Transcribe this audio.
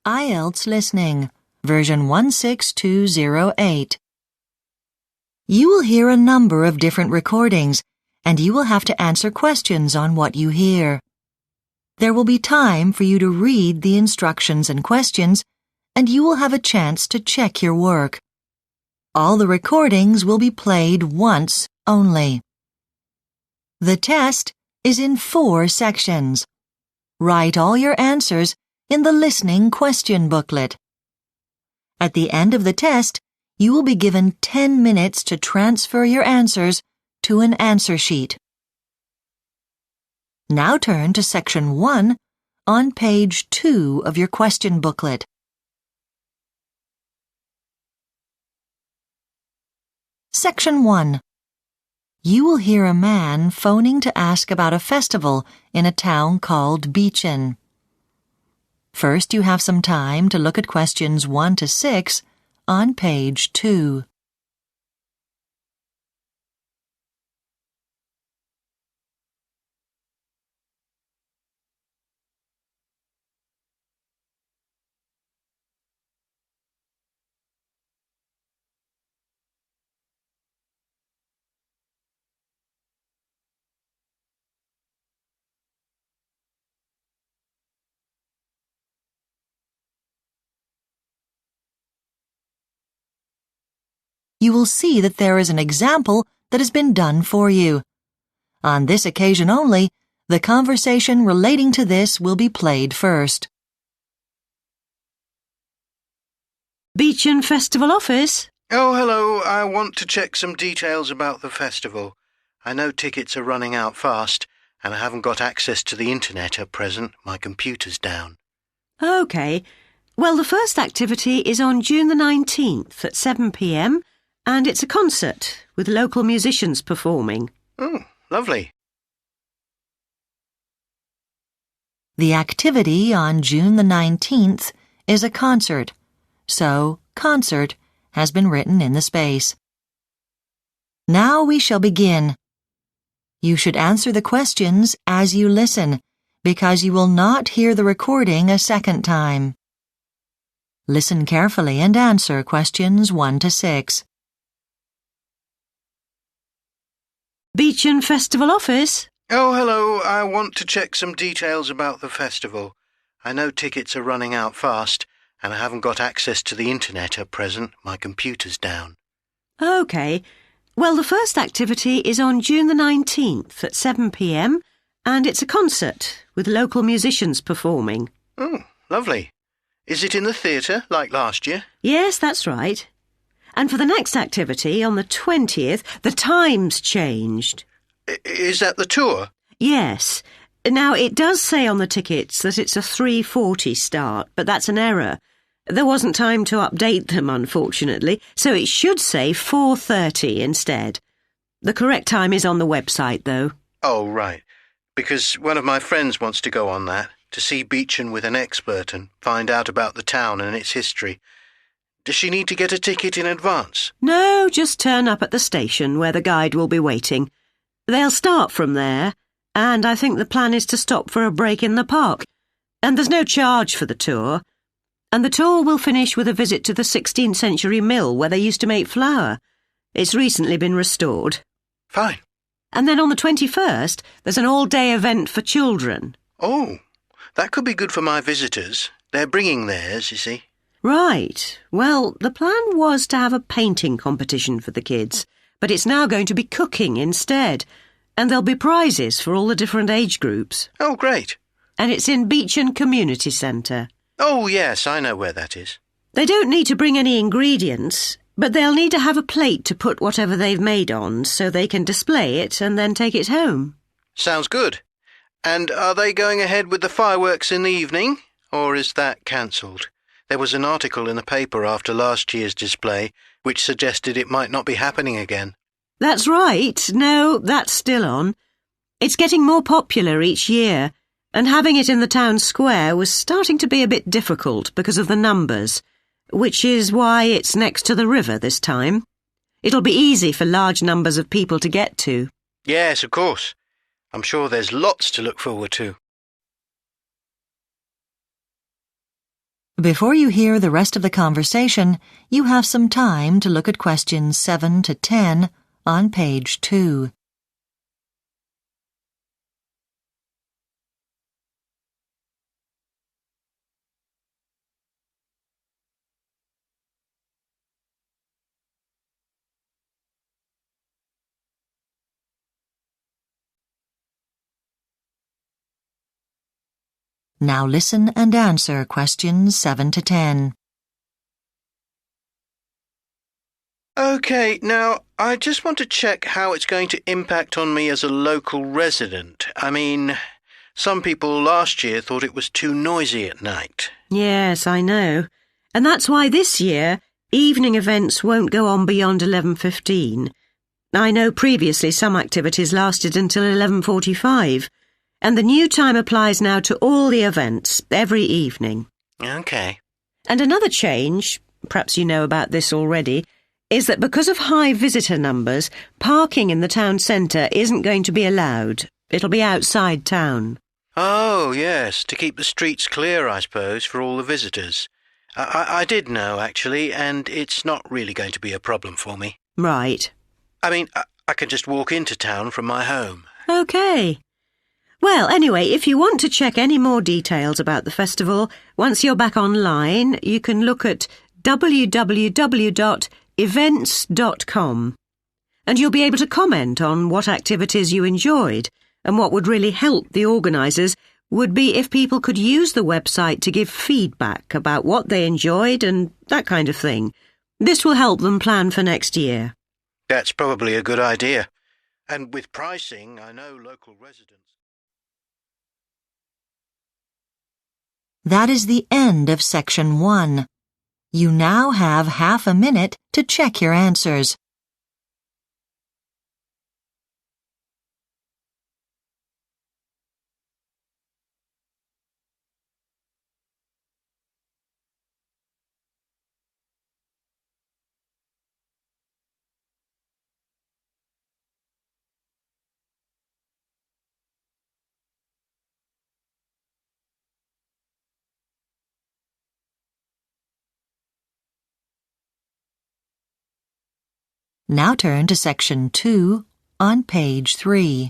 IELTS Listening, version 16208. You will hear a number of different recordings, and you will have to answer questions on what you hear. There will be time for you to read the instructions and questions, and you will have a chance to check your work. All the recordings will be played once only. The test is in 4 sections. Write all your answers in the listening question booklet. At the end of the test, you will be given 10 minutes to transfer your answers to an answer sheet. Now turn to section 1 on page 2 of your question booklet. Section 1. You will hear a man phoning to ask about a festival in a town called Beechen. First, you have some time to look at questions 1 to 6 on page 2. You will see that there is an example that has been done for you. On this occasion only, the conversation relating to this will be played first. Beechen Festival office? Oh, hello. I want to check some details about the festival. I know tickets are running out fast, and I haven't got access to the internet at present. My computer's down. OK. Well, the first activity is on June the 19th at 7 p.m, and it's a concert with local musicians performing. Oh, lovely. The activity on June the 19th is a concert, so concert has been written in the space. Now we shall begin. You should answer the questions as you listen, because you will not hear the recording a second time. Listen carefully and answer questions 1 to 6. Beechen Festival office? Oh, hello. I want to check some details about the festival. I know tickets are running out fast, and I haven't got access to the internet at present. My computer's down. OK. Well, the first activity is on June the 19th at 7 p.m, and it's a concert with local musicians performing. Oh, lovely. Is it in the theather, like last year? Yes, that's right. And for the next activity, on the 20th, the time's changed. Is that the tour? Yes. Now, it does say on the tickets that it's a 3:40 start, but that's an error. There wasn't time to update them, unfortunately, so it should say 4:30 instead. The correct time is on the website, though. Oh, right. Because one of my friends wants to go on that, to see Beechen with an expert and find out about the town and its history. Does she need to get a ticket in advance? No, just turn up at the station where the guide will be waiting. They'll start from there, and I think the plan is to stop for a break in the park. And there's no charge for the tour. And the tour will finish with a visit to the 16th century mill where they used to make flour. It's recently been restored. Fine. And then on the 21st, there's an all-day event for children. Oh, that could be good for my visitors. They're bringing theirs, you see. Right. Well, the plan was to have a painting competition for the kids, but it's now going to be cooking instead, and there'll be prizes for all the different age groups. Oh, great. And it's in Beechen Community Centre. Oh, yes, I know where that is. They don't need to bring any ingredients, but they'll need to have a plate to put whatever they've made on so they can display it and then take it home. Sounds good. And are they going ahead with the fireworks in the evening, or is that cancelled? There was an article in the paper after last year's display which suggested it might not be happening again. That's right. No, that's still on. It's getting more popular each year, and having it in the town square was starting to be a bit difficult because of the numbers, which is why it's next to the river this time. It'll be easy for large numbers of people to get to. Yes, of course. I'm sure there's lots to look forward to. Before you hear the rest of the conversation, you have some time to look at questions 7 to 10 on page 2. Now listen and answer questions 7 to 10. OK, now, I just want to check how it's going to impact on me as a local resident. I mean, some people last year thought it was too noisy at night. Yes, I know. And that's why this year, evening events won't go on beyond 11:15. I know previously some activities lasted until 11:45, and the new time applies now to all the events, every evening. OK. And another change, perhaps you know about this already, is that because of high visitor numbers, parking in the town centre isn't going to be allowed. It'll be outside town. Oh, yes, to keep the streets clear, I suppose, for all the visitors. I did know, actually, and it's not really going to be a problem for me. Right. I mean, I can just walk into town from my home. OK. Well, anyway, if you want to check any more details about the festival, once you're back online, you can look at www.events.com. And you'll be able to comment on what activities you enjoyed, and what would really help the organisers would be if people could use the website to give feedback about what they enjoyed and that kind of thing. This will help them plan for next year. That's probably a good idea. And with pricing, I know local residents... That is the end of section 1. You now have half a minute to check your answers. Now turn to section 2 on page 3.